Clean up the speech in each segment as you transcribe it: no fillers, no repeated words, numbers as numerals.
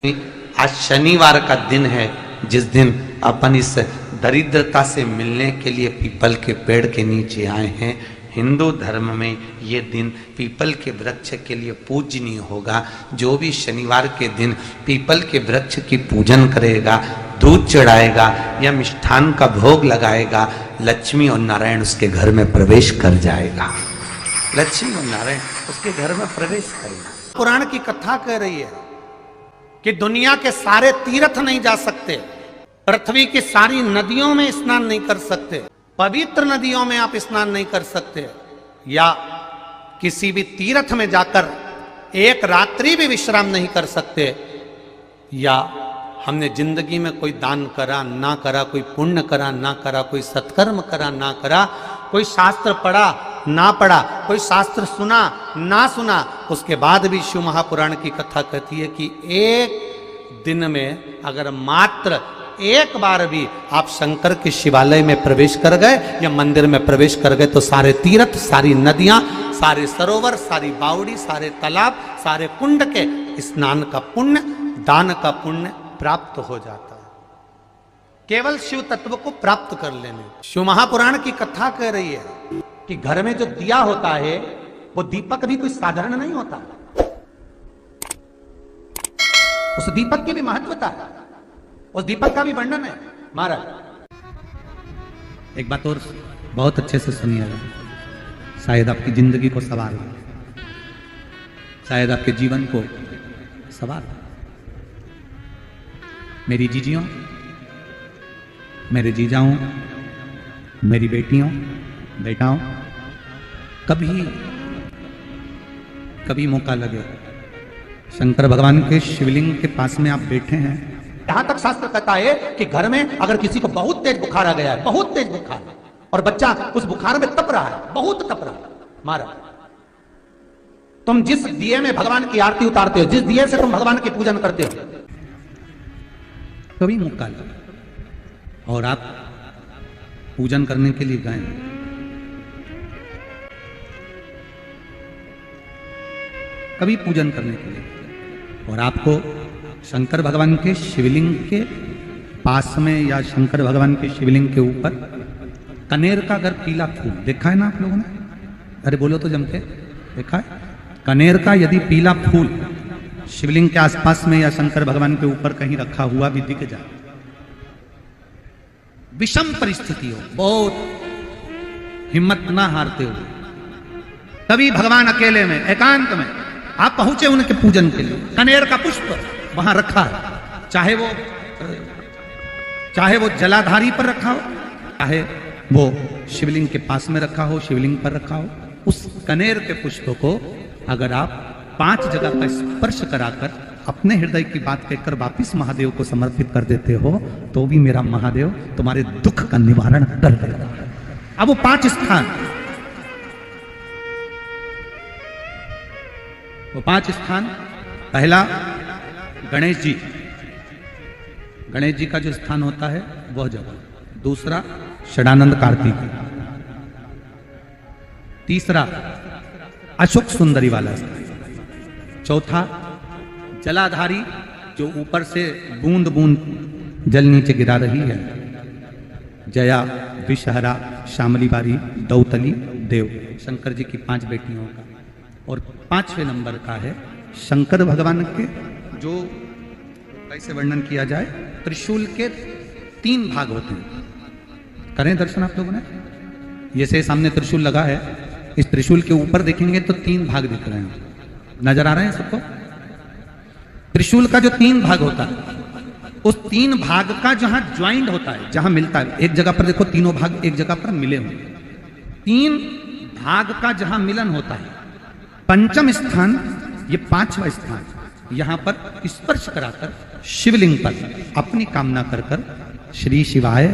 आज शनिवार का दिन है, जिस दिन अपन इस दरिद्रता से मिलने के लिए पीपल के पेड़ के नीचे आए हैं। हिंदू धर्म में ये दिन पीपल के वृक्ष के लिए पूजनीय होगा। जो भी शनिवार के दिन पीपल के वृक्ष की पूजन करेगा, दूध चढ़ाएगा या मिष्ठान का भोग लगाएगा, लक्ष्मी और नारायण उसके घर में प्रवेश कर जाएगा। लक्ष्मी और नारायण उसके घर में प्रवेश करेगा। पुराण की कथा कह रही है कि दुनिया के सारे तीर्थ नहीं जा सकते, पृथ्वी की सारी नदियों में स्नान नहीं कर सकते, पवित्र नदियों में आप स्नान नहीं कर सकते, या किसी भी तीर्थ में जाकर एक रात्रि भी विश्राम नहीं कर सकते, या हमने जिंदगी में कोई दान करा ना करा, कोई पुण्य करा ना करा, कोई सत्कर्म करा ना करा, कोई शास्त्र पढ़ा ना पढ़ा, कोई शास्त्र सुना ना सुना, उसके बाद भी शिव महापुराण की कथा कहती है कि एक दिन में अगर मात्र एक बार भी आप शंकर के शिवालय में प्रवेश कर गए या मंदिर में प्रवेश कर गए तो सारे तीर्थ, सारी नदियां, सारे सरोवर, सारी बावड़ी, सारे तालाब, सारे कुंड के स्नान का पुण्य, दान का पुण्य प्राप्त हो जाता है, केवल शिव तत्व को प्राप्त कर लेने। शिव महापुराण की कथा कह रही है कि घर में जो दिया होता है वो दीपक भी कोई साधारण नहीं होता, उस दीपक की भी महत्वता है, उस दीपक का भी वर्णन है। महाराज एक बात और बहुत अच्छे से सुनिएगा, शायद आपकी जिंदगी को सवार हो, शायद आपके जीवन को सवार हो। मेरी जीजियों, मेरे जीजाओं, मेरी बेटियों, बेटाओं, कभी मौका लगे, शंकर भगवान के शिवलिंग के पास में आप बैठे हैं। यहां तक शास्त्र कहता है कि घर में अगर किसी को बहुत तेज बुखार आ गया है, बहुत तेज बुखार, और बच्चा उस बुखार में तप रहा है, बहुत तप रहा है, महाराज तुम जिस दिए में भगवान की आरती उतारते हो, जिस दिए से तुम भगवान की पूजन करते हो, कभी मौका लगे और आप पूजन करने के लिए गए, कभी पूजन करने के लिए, और आपको शंकर भगवान के शिवलिंग के पास में या शंकर भगवान के शिवलिंग के ऊपर कनेर का अगर पीला फूल देखा है ना आप लोगों ने, अरे बोलो तो जम के, देखा है? कनेर का यदि पीला फूल शिवलिंग के आसपास में या शंकर भगवान के ऊपर कहीं रखा हुआ भी दिख जाए, विषम परिस्थिति हो, बहुत हिम्मत ना हारते हो, तभी भगवान अकेले में एकांत में आप पहुंचे उनके पूजन के लिए, कनेर का पुष्प वहां रखा है, चाहे वो जलाधारी पर रखा हो, चाहे वो शिवलिंग के पास में रखा हो, शिवलिंग पर रखा हो, उस कनेर के पुष्प को अगर आप 5 जगह का स्पर्श कराकर अपने हृदय की बात कहकर वापिस महादेव को समर्पित कर देते हो, तो भी मेरा महादेव तुम्हारे दुख का निवारण कर देगा। अब वो 5 स्थान, वो 5 स्थान, पहला गणेश जी, गणेश जी का जो स्थान होता है वह जगह, दूसरा षडानंद कार्तिक, तीसरा अशोक सुंदरी वाला स्थान, चौथा जलाधारी जो ऊपर से बूंद बूंद जल नीचे गिरा रही है, जया, विषहरा, शामली बारी, दौतली, देव, शंकर जी की 5 बेटियों का, और 5वें नंबर का है शंकर भगवान के, जो कैसे वर्णन किया जाए, त्रिशूल के 3 भाग होते हैं। करें दर्शन आप लोगों ने, जैसे सामने त्रिशूल लगा है, इस त्रिशूल के ऊपर देखेंगे तो 3 भाग दिख रहे हैं, नजर आ रहे हैं सबको? त्रिशूल का जो 3 भाग होता है, उस 3 भाग का जहां ज्वाइंट होता है, जहां मिलता है, एक जगह पर देखो तीनों भाग एक जगह पर मिले हुए, 3 भाग का जहां मिलन होता है, पंचम स्थान, ये 5वां स्थान, यहां पर स्पर्श कराकर शिवलिंग पर अपनी कामना कर कर श्री शिवाय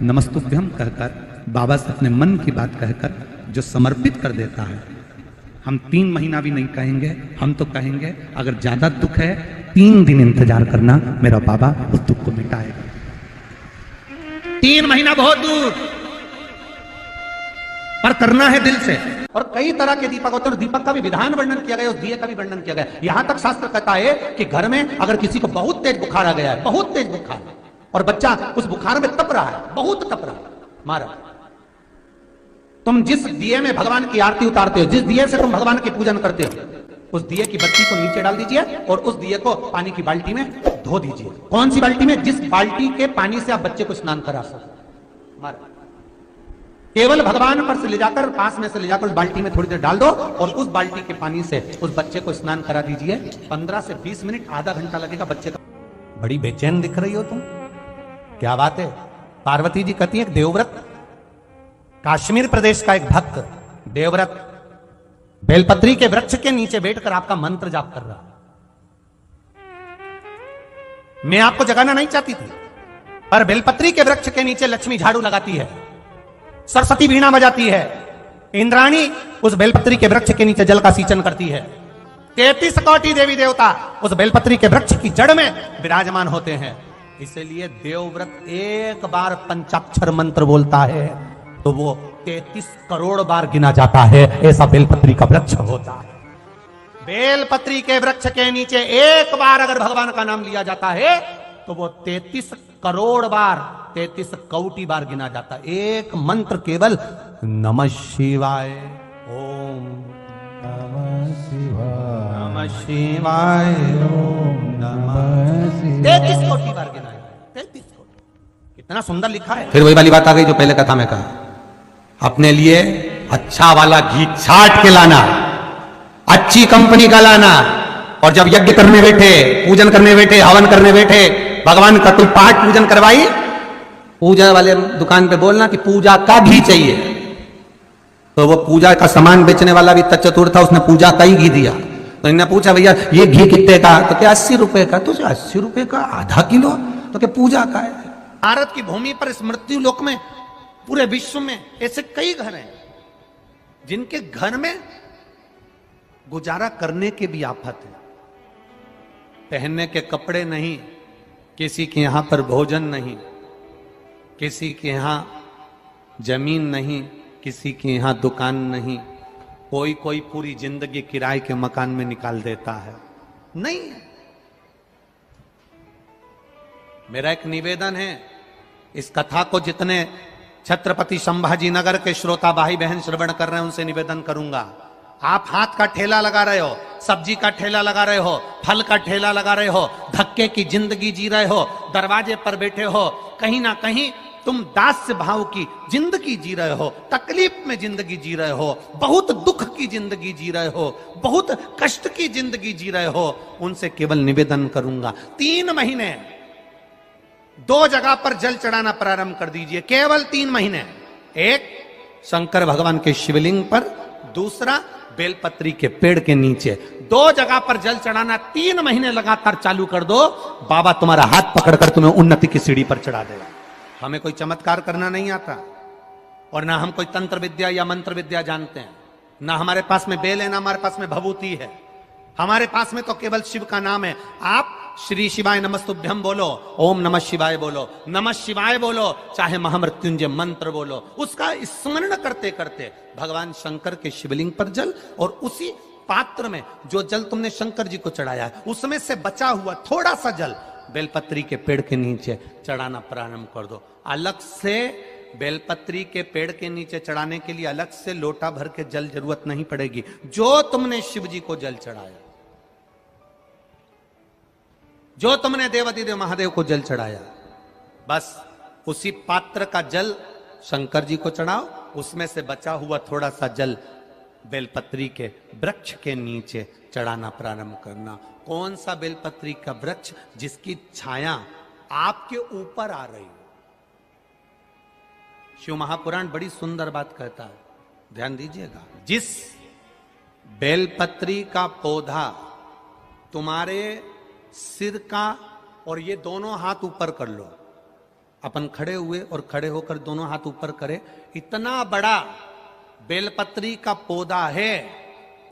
नमस्तुभ्यम कहकर बाबा से अपने मन की बात कहकर जो समर्पित कर देता है, हम 3 महीना भी नहीं कहेंगे, हम तो कहेंगे अगर ज्यादा दुख है 3 दिन इंतजार करना, मेरा बाबा उस दुख को मिटाएगा। 3 महीना बहुत दूर, पर करना है दिल से। और कई तरह के दीपक होते हैं, दीपक का भी विधान वर्णन किया गया, उस दिए का भी वर्णन किया गया। यहां तक शास्त्र कहता है कि घर में अगर किसी को बहुत तेज बुखार आ गया है, बहुत तेज बुखार, और बच्चा उस बुखार में तप रहा है, बहुत तप रहा है, मारा, तुम जिस दिए में भगवान की आरती उतारते हो, जिस दिए से तुम भगवान की पूजन करते हो, उस दिए की बत्ती को नीचे डाल दीजिए और उस दिए को पानी की बाल्टी में धो दीजिए। कौन सी बाल्टी में? जिस बाल्टी के पानी से आप बच्चे को स्नान करा सको। मारा, केवल भगवान पर से ले जाकर, पास में से ले जाकर उस बाल्टी में थोड़ी देर डाल दो और उस बाल्टी के पानी से उस बच्चे को स्नान करा दीजिए। 15 से 20 मिनट, आधा घंटा लगेगा बच्चे का। बड़ी बेचैन दिख रही हो तुम, क्या बात है? पार्वती जी कहती है, देवव्रत, कश्मीर प्रदेश का एक भक्त देवव्रत बेलपत्री के वृक्ष के नीचे बैठकर आपका मंत्र जाप कर रहा। मैं आपको जगाना नहीं चाहती थी, पर बेलपत्री के वृक्ष के नीचे लक्ष्मी झाड़ू लगाती है, सरस्वती वीणा बजाती है, इंद्राणी उस बेलपत्री के वृक्ष के नीचे जल का सिंचन करती है, 33 कोटि देवी देवता उस बेलपत्री के वृक्ष की जड़ में विराजमान होते हैं। इसलिए देवव्रत एक बार पंचाक्षर मंत्र बोलता है तो वो 33 करोड़ बार गिना जाता है, ऐसा बेलपत्री का वृक्ष होता है। बेलपत्री के वृक्ष के नीचे एक बार अगर भगवान का नाम लिया जाता है तो वो 33 करोड़ बार, 33 कोटि बार गिना जाता है। एक मंत्र केवल नमः शिवाय, ओम नमः शिवाय, नमः शिवाय, ओम नमः शिवाय, 33 कोटि बार गिना है, 33 कोटि। कितना सुंदर लिखा है। फिर वही वाली बात आ गई जो पहले कथा में कहा, अपने लिए अच्छा वाला घी छाट के लाना, अच्छी कंपनी का लाना, और जब यज्ञ करने बैठे, पूजन करने बैठे, हवन करने बैठे, भगवान का कोई पाठ पूजन करवाई, पूजा वाले दुकान पे बोलना कि पूजा का घी चाहिए। तो वो पूजा का सामान बेचने वाला भी चतुर था, उसने पूजा का ही घी दिया। तो इन्होंने पूछा, भैया ये घी कितने का? तो क्या 80 रुपए का? तो 80 रुपए का आधा किलो? तो क्या पूजा का है? भारत की भूमि पर इस मृत्यु लोक में, पूरे विश्व में ऐसे कई घर हैं जिनके घर में गुजारा करने के भी आफत है। पहनने के कपड़े नहीं, किसी के यहां पर भोजन नहीं, किसी के यहां जमीन नहीं, किसी के यहां दुकान नहीं, कोई कोई पूरी जिंदगी किराए के मकान में निकाल देता है। नहीं, मेरा एक निवेदन है, इस कथा को जितने छत्रपति संभाजी नगर के श्रोता भाई बहन श्रवण कर रहे हैं उनसे निवेदन करूंगा, आप हाथ का ठेला लगा रहे हो, सब्जी का ठेला लगा रहे हो, फल का ठेला लगा रहे हो, धक्के की जिंदगी जी रहे हो, दरवाजे पर बैठे हो, कहीं ना कहीं तुम दास्य भाव की जिंदगी जी रहे हो, तकलीफ में जिंदगी जी रहे हो, बहुत दुख की जिंदगी जी रहे हो, बहुत कष्ट की जिंदगी जी रहे हो, उनसे केवल निवेदन करूंगा, 3 महीने 2 जगह पर जल चढ़ाना प्रारंभ कर दीजिए, केवल 3 महीने। एक शंकर भगवान के शिवलिंग पर, दूसरा बेलपत्री के पेड़ के नीचे, 2 जगह पर जल चढ़ाना 3 महीने लगातार चालू कर दो, बाबा तुम्हारा हाथ पकड़कर तुम्हें उन्नति की सीढ़ी पर चढ़ा देगा। हमें कोई चमत्कार करना नहीं आता, और ना हम कोई तंत्र विद्या या मंत्र विद्या जानते हैं, ना हमारे पास में बेल है, ना हमारे पास में भभूति है, हमारे पास में तो केवल शिव का नाम है। आप श्री शिवाय नमस्तुभ्यम बोलो, ओम नमः शिवाय बोलो, नमः शिवाय बोलो, चाहे महामृत्युंजय मंत्र बोलो, उसका स्मरण करते करते भगवान शंकर के शिवलिंग पर जल, और उसी पात्र में जो जल तुमने शंकर जी को चढ़ाया है उसमें से बचा हुआ थोड़ा सा जल बेलपत्री के पेड़ के नीचे चढ़ाना प्रारंभ कर दो। अलग से बेलपत्री के पेड़ के नीचे चढ़ाने के लिए अलग से लोटा भर के जल जरूरत नहीं पड़ेगी। जो तुमने शिव जी को जल चढ़ाया, जो तुमने देवाधिदेव महादेव को जल चढ़ाया, बस उसी पात्र का जल शंकर जी को चढ़ाओ, उसमें से बचा हुआ थोड़ा सा जल बेलपत्री के वृक्ष के नीचे चढ़ाना प्रारंभ करना। कौन सा बेलपत्री का वृक्ष? जिसकी छाया आपके ऊपर आ रही हो। शिव महापुराण बड़ी सुंदर बात कहता है, ध्यान दीजिएगा। जिस बेलपत्री का पौधा तुम्हारे सिर का, और ये दोनों हाथ ऊपर कर लो, अपन खड़े हुए और खड़े होकर दोनों हाथ ऊपर करे, इतना बड़ा बेलपत्री का पौधा है,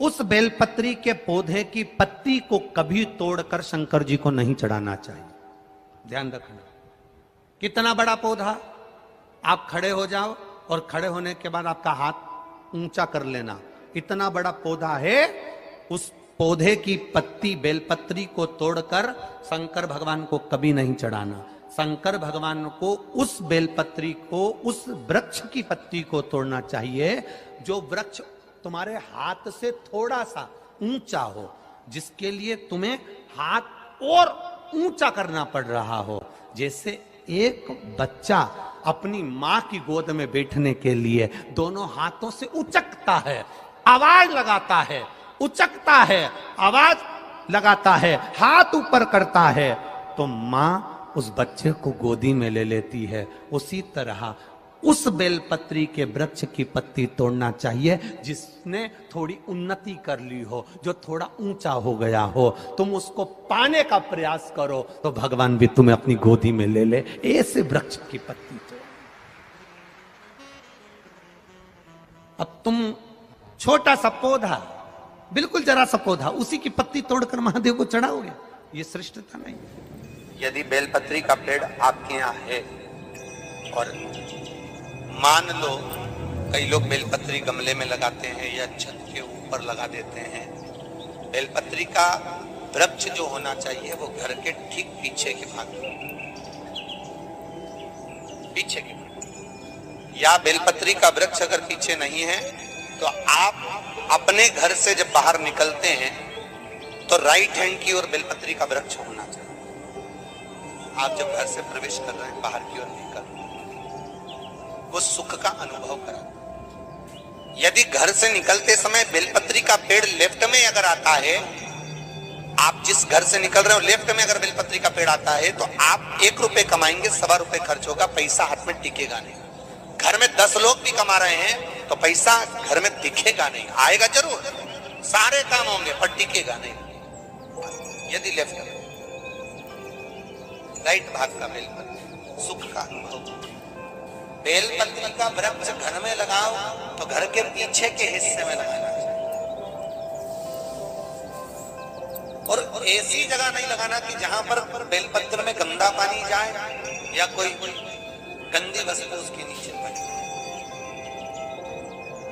उस बेलपत्री के पौधे की पत्ती को कभी तोड़कर शंकर जी को नहीं चढ़ाना चाहिए। ध्यान रखना, कितना बड़ा पौधा। आप खड़े हो जाओ और खड़े होने के बाद आपका हाथ ऊंचा कर लेना। इतना बड़ा पौधा है, उस पौधे की पत्ती बेलपत्री को तोड़कर शंकर भगवान को कभी नहीं चढ़ाना। शंकर भगवान को उस बेलपत्री को, उस वृक्ष की पत्ती को तोड़ना चाहिए जो वृक्ष तुम्हारे हाथ से थोड़ा सा ऊंचा हो, जिसके लिए तुम्हें हाथ और ऊंचा करना पड़ रहा हो। जैसे एक बच्चा अपनी मां की गोद में बैठने के लिए दोनों हाथों से उचकता है, आवाज लगाता है, उचकता है, आवाज लगाता है, हाथ ऊपर करता है, तो मां उस बच्चे को गोदी में ले लेती है। उसी तरह उस बेलपत्री के वृक्ष की पत्ती तोड़ना चाहिए जिसने थोड़ी उन्नति कर ली हो, जो थोड़ा ऊंचा हो गया हो। तुम उसको पाने का प्रयास करो तो भगवान भी तुम्हें अपनी गोदी में ले ले। ऐसे वृक्ष की पत्ती तोड़। अब तुम छोटा सा पौधा, बिल्कुल जरा सा पौधा, उसी की पत्ती तोड़कर महादेव को चढ़ाओगे, ये श्रेष्ठता नहीं। यदि बेलपत्री का पेड़ आपके यहाँ है और मान लो कई लोग बेलपत्री गमले में लगाते हैं या छत के ऊपर लगा देते हैं, बेलपत्री का वृक्ष जो होना चाहिए वो घर के ठीक पीछे के भाग में, पीछे के भाग। या बेलपत्री का वृक्ष अगर पीछे नहीं है तो आप अपने घर से जब बाहर निकलते हैं तो राइट हैंड की ओर बेलपत्री का वृक्ष होना चाहिए। आप जब घर से प्रवेश कर रहे हैं, बाहर की ओर निकल, वो सुख का अनुभव करा। यदि घर से निकलते समय बेलपत्री का पेड़ लेफ्ट में अगर आता है, आप जिस घर से निकल रहे हो लेफ्ट में अगर बेलपत्री का पेड़ आता है तो आप 1 रुपए कमाएंगे, 1.25 रुपए खर्च होगा, पैसा हाथ में टिकेगा नहीं। घर में 10 लोग भी कमा रहे हैं तो पैसा घर में दिखेगा नहीं, आएगा जरूर, सारे काम होंगे पर टिकेगा नहीं। यदि लेफ्ट में राइट भाग का बेलपत्री, सुख का अनुभव। बेलपत्री का वृक्ष घर में लगाओ तो घर के पीछे के हिस्से में लगाना चाहिए, और ऐसी जगह नहीं लगाना कि जहां पर बेलपत्र में गंदा पानी जाए या कोई गंदी वस्तु उसके नीचे पड़े।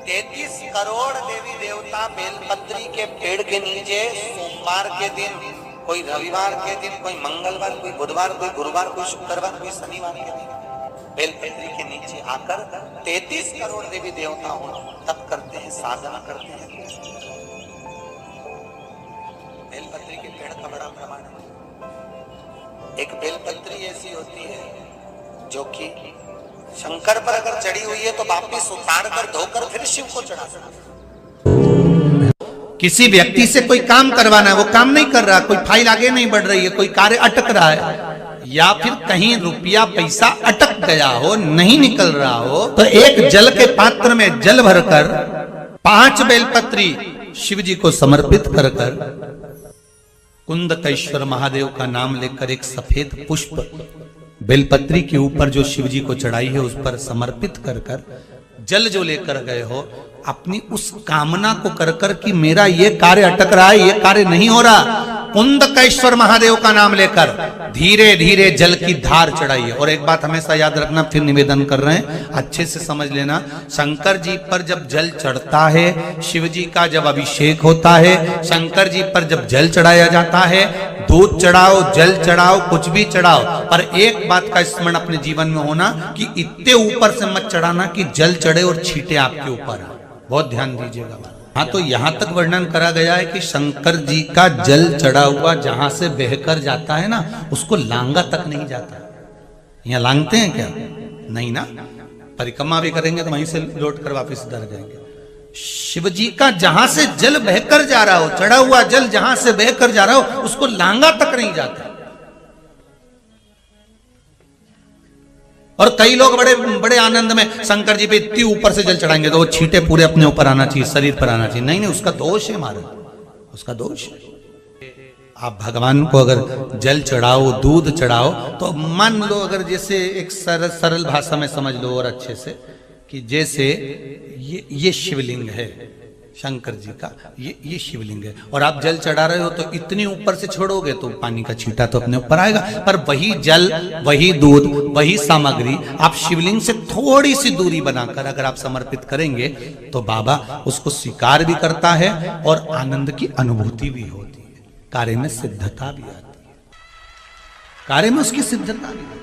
33 करोड़ देवी देवता बेलपत्री के पेड़ के नीचे सोमवार के दिन, कोई रविवार के दिन, कोई मंगलवार, कोई बुधवार, कोई गुरुवार, कोई शुक्रवार, कोई शनिवार के दिन बेलपत्री के नीचे आकर 33 करोड़ देवी देवता हो तप करते हैं, साधना करते हैं। बेलपत्री के पेड़ का बड़ा प्रमाण है। एक बेलपत्री ऐसी होती है जो कि शंकर पर अगर चढ़ी हुई है तो वापिस उतार कर धोकर फिर शिव को चढ़ा सकते। किसी व्यक्ति से कोई काम करवाना है, वो काम नहीं कर रहा, कोई फाइल आगे नहीं बढ़ रही है, कोई कार्य अटक रहा है, या फिर कहीं रुपया पैसा अटक गया हो, नहीं निकल रहा हो, तो एक जल के पात्र में जल भरकर 5 बेलपत्री शिव जी को समर्पित कर कुंदकेश्वर महादेव का नाम लेकर एक सफेद पुष्प बेलपत्री के ऊपर जो शिव जी को चढ़ाई है उस पर समर्पित कर जल जो लेकर गए हो, अपनी उस कामना को कर कि मेरा ये कार्य अटक रहा है, ये कार्य नहीं हो रहा, कुंदकेश्वर महादेव का नाम लेकर धीरे धीरे जल की धार चढ़ाइए। और एक बात हमेशा याद रखना, फिर निवेदन कर रहे हैं, अच्छे से समझ लेना, शंकर जी पर जब जल चढ़ता है, शिव जी का जब अभिषेक होता है, शंकर जी पर जब जल चढ़ाया जाता है, दूध चढ़ाओ, जल चढ़ाओ, कुछ भी चढ़ाओ, पर एक बात का स्मरण अपने जीवन में होना कि इतने ऊपर से मत चढ़ाना कि जल चढ़े और छींटे आपके ऊपर आए। बहुत ध्यान दीजिएगा। हाँ, तो यहां तक वर्णन करा गया है कि शंकर जी का जल चढ़ा हुआ जहां से बहकर जाता है ना, उसको लांगा तक नहीं जाता। यहाँ लांगते हैं क्या? नहीं ना, परिक्रमा भी करेंगे तो वहीं से लौट कर वापिस उधर जाएंगे। शिव जी का जहां से जल बहकर जा रहा हो, चढ़ा हुआ जल जहां से बहकर जा रहा हो, उसको लांगा तक नहीं जाता। और कई लोग बड़े बड़े आनंद में शंकर जी पे इतनी ऊपर से जल चढ़ाएंगे तो वो छींटे पूरे अपने ऊपर आना चाहिए, शरीर पर आना चाहिए। नहीं नहीं, उसका दोष है महाराज, उसका दोष है। आप भगवान को अगर जल चढ़ाओ, दूध चढ़ाओ, तो मान लो अगर जैसे एक सरल भाषा में समझ लो और अच्छे से, कि जैसे ये शिवलिंग है, शंकर जी का ये शिवलिंग है। और आप जल चढ़ा रहे हो तो इतनी ऊपर से छोड़ोगे तो पानी का छींटा तो अपने ऊपर आएगा, पर वही जल, वही दूध, वही सामग्री आप शिवलिंग से थोड़ी सी दूरी बनाकर अगर आप समर्पित करेंगे तो बाबा उसको स्वीकार भी करता है और आनंद की अनुभूति भी होती है, कार्य में सिद्धता भी आती है, कार्य में उसकी सिद्धता भी।